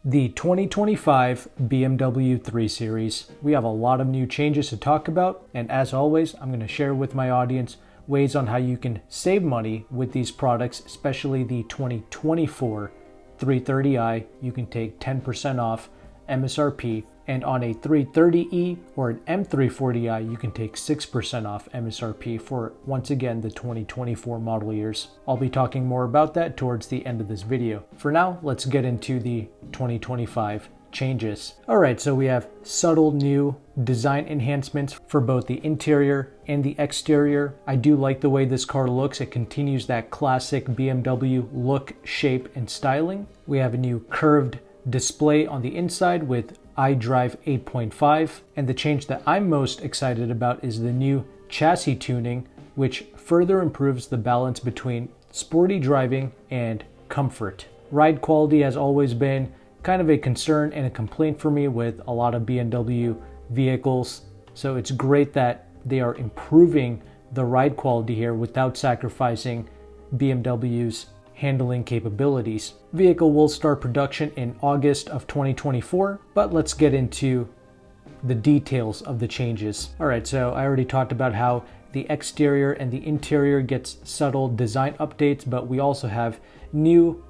The 2025 BMW 3 Series. We have a lot of new changes to talk about, and as always, I'm going to share with my audience ways on how you can save money with these products, especially the 2024 330i. You can take 10% off MSRP, and on a 330e or an M340i, you can take 6% off MSRP for, once again, the 2024 model years. I'll be talking more about that towards the end of this video. For now, let's get into the 2025 changes. All right, so we have subtle new design enhancements for both the interior and the exterior. I do like the way this car looks. It continues that classic BMW look, shape, and styling. We have a new curved display on the inside with iDrive 8.5, and the change that I'm most excited about is the new chassis tuning, which further improves the balance between sporty driving and comfort. Ride quality has always been kind of a concern and a complaint for me with a lot of BMW vehicles, so it's great that they are improving the ride quality here without sacrificing BMW's handling capabilities. Vehicle will start production in August of 2024, but let's get into the details of the changes. All right, so I already talked about how the exterior and the interior gets subtle design updates, but we also have new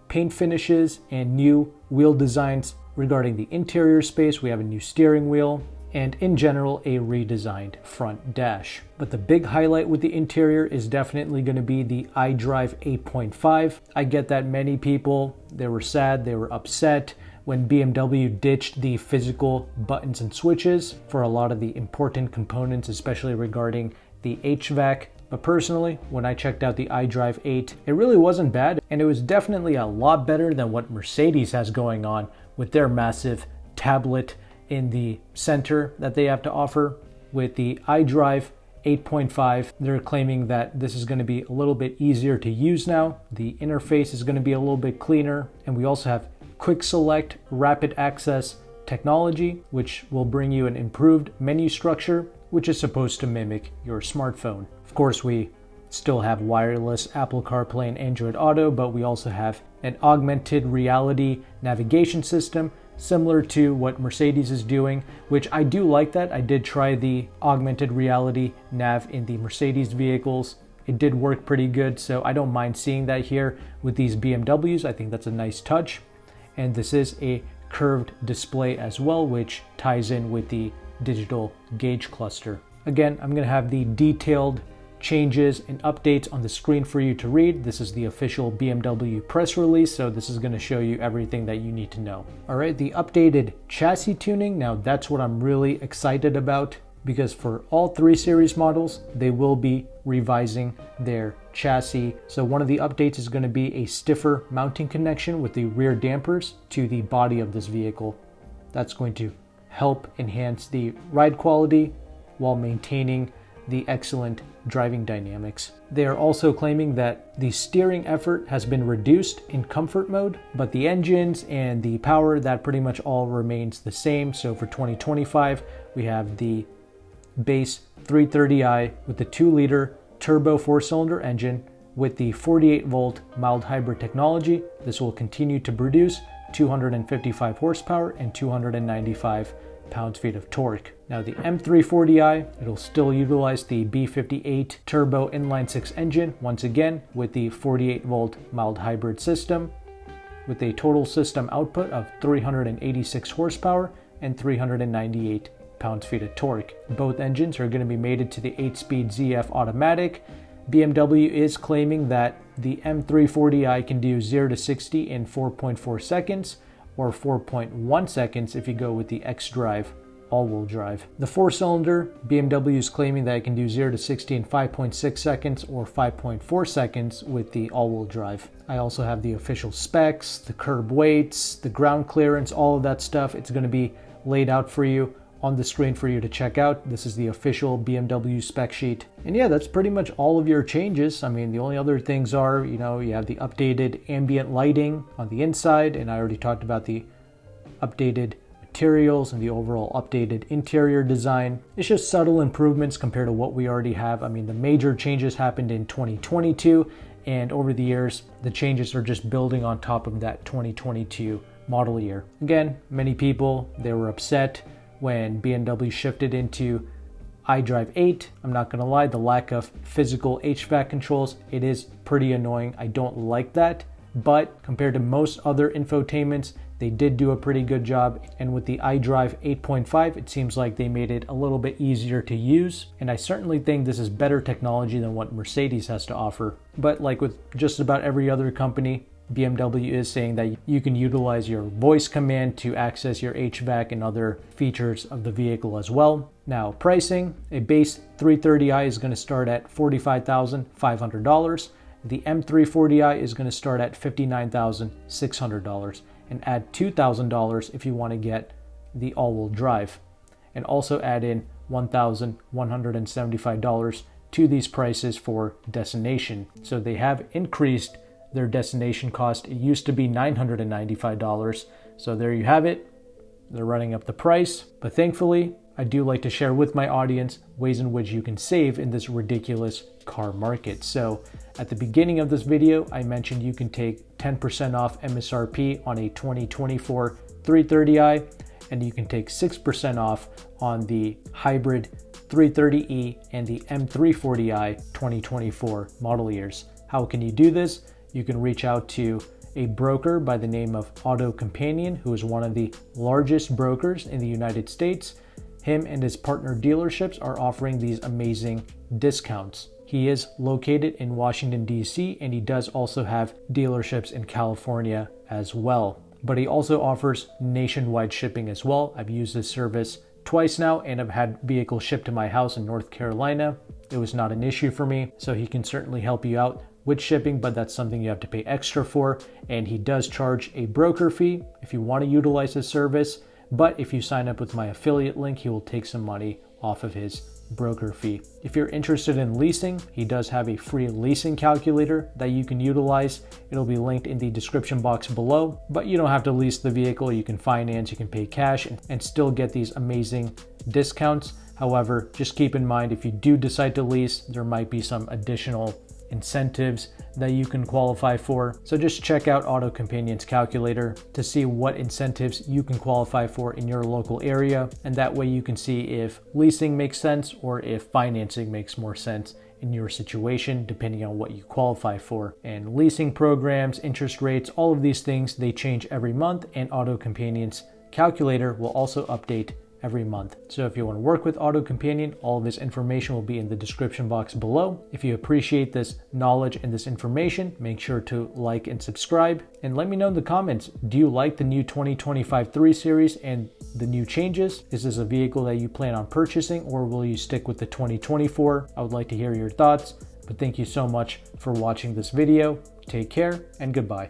paint finishes and new wheel designs. Regarding the interior space, we have a new steering wheel, and in general, a redesigned front dash. But the big highlight with the interior is definitely going to be the iDrive 8.5. I get that many people, they were sad, they were upset when BMW ditched the physical buttons and switches for a lot of the important components, especially regarding the HVAC. But personally, when I checked out the iDrive 8, it really wasn't bad, and it was definitely a lot better than what Mercedes has going on with their massive tablet in the center that they have to offer. With the iDrive 8.5, they're claiming that this is going to be a little bit easier to use now. The interface is going to be a little bit cleaner, and we also have quick select rapid access technology, which will bring you an improved menu structure, which is supposed to mimic your smartphone. Of course, we still have wireless Apple CarPlay and Android Auto, but we also have an augmented reality navigation system similar to what Mercedes is doing, which I do like that. I did try the augmented reality nav in the Mercedes vehicles. It did work pretty good, so I don't mind seeing that here with these BMWs. I think that's a nice touch. And this is a curved display as well, which ties in with the digital gauge cluster. Again, I'm going to have the detailed changes and updates on the screen for you to read. This is the official BMW press release, so this is going to show you everything that you need to know. All right, the updated chassis tuning. Now that's what I'm really excited about, because for all 3 Series models, they will be revising their chassis. So one of the updates is going to be a stiffer mounting connection with the rear dampers to the body of this vehicle. That's going to help enhance the ride quality while maintaining the excellent driving dynamics. They are also claiming that the steering effort has been reduced in comfort mode, but the engines and the power, that pretty much all remains the same. So for 2025, we have the base 330i with the 2-liter turbo 4-cylinder engine with the 48-volt mild hybrid technology. This will continue to produce 255 horsepower and 295 pounds-feet of torque. Now the M340i, it'll still utilize the B58 turbo inline-6 engine, once again with the 48-volt mild hybrid system, with a total system output of 386 horsepower and 398 pounds-feet of torque. Both engines are going to be mated to the 8-speed ZF automatic. BMW is claiming that the M340i can do 0 to 60 in 4.4 seconds, or 4.1 seconds if you go with the xDrive all-wheel drive. The 4-cylinder, BMW is claiming that it can do 0 to 60 in 5.6 seconds or 5.4 seconds with the all-wheel drive. I also have the official specs, the curb weights, the ground clearance, all of that stuff. It's going to be laid out for you on the screen for you to check out. This is the official BMW spec sheet. And yeah, that's pretty much all of your changes. I mean, the only other things are, you have the updated ambient lighting on the inside, and I already talked about the updated materials and the overall updated interior design. It's just subtle improvements compared to what we already have. I mean, the major changes happened in 2022, and over the years, the changes are just building on top of that 2022 model year. Again, many people, they were upset when BMW shifted into iDrive 8. I'm not gonna lie, the lack of physical HVAC controls, it is pretty annoying. I don't like that, but compared to most other infotainments, they did do a pretty good job. And with the iDrive 8.5, it seems like they made it a little bit easier to use. And I certainly think this is better technology than what Mercedes has to offer. But like with just about every other company, BMW is saying that you can utilize your voice command to access your HVAC and other features of the vehicle as well. Now, pricing, a base 330i is going to start at $45,500. The M340i is going to start at $59,600. And add $2,000 if you want to get the all-wheel drive. And also add in $1,175 to these prices for destination. So they have increased their destination cost. It used to be $995. So there you have it. They're running up the price. But thankfully, I do like to share with my audience ways in which you can save in this ridiculous car market. So at the beginning of this video, I mentioned you can take 10% off MSRP on a 2024 330i, and you can take 6% off on the hybrid 330e and the M340i 2024 model years. How can you do this? You can reach out to a broker by the name of AutoCompanion, who is one of the largest brokers in the United States. Him and his partner dealerships are offering these amazing discounts. He is located in Washington, D.C., and he does also have dealerships in California as well. But he also offers nationwide shipping as well. I've used this service twice now, and I've had vehicles shipped to my house in North Carolina. It was not an issue for me, so he can certainly help you out with shipping, but that's something you have to pay extra for. And he does charge a broker fee if you want to utilize his service. But if you sign up with my affiliate link, he will take some money off of his broker fee. If you're interested in leasing, he does have a free leasing calculator that you can utilize. It'll be linked in the description box below, but you don't have to lease the vehicle. You can finance, you can pay cash and still get these amazing discounts. However, just keep in mind, if you do decide to lease, there might be some additional incentives that you can qualify for. So just check out AutoCompanion's calculator to see what incentives you can qualify for in your local area. And that way you can see if leasing makes sense or if financing makes more sense in your situation, depending on what you qualify for. And leasing programs, interest rates, all of these things, they change every month, and AutoCompanion's calculator will also update every month. So if you want to work with AutoCompanion, all of this information will be in the description box below. If you appreciate this knowledge and this information, make sure to like and subscribe, and let me know in the comments, do you like the new 2025 3 Series and the new changes? Is this a vehicle that you plan on purchasing, or will you stick with the 2024? I would like to hear your thoughts, but thank you so much for watching this video. Take care and goodbye.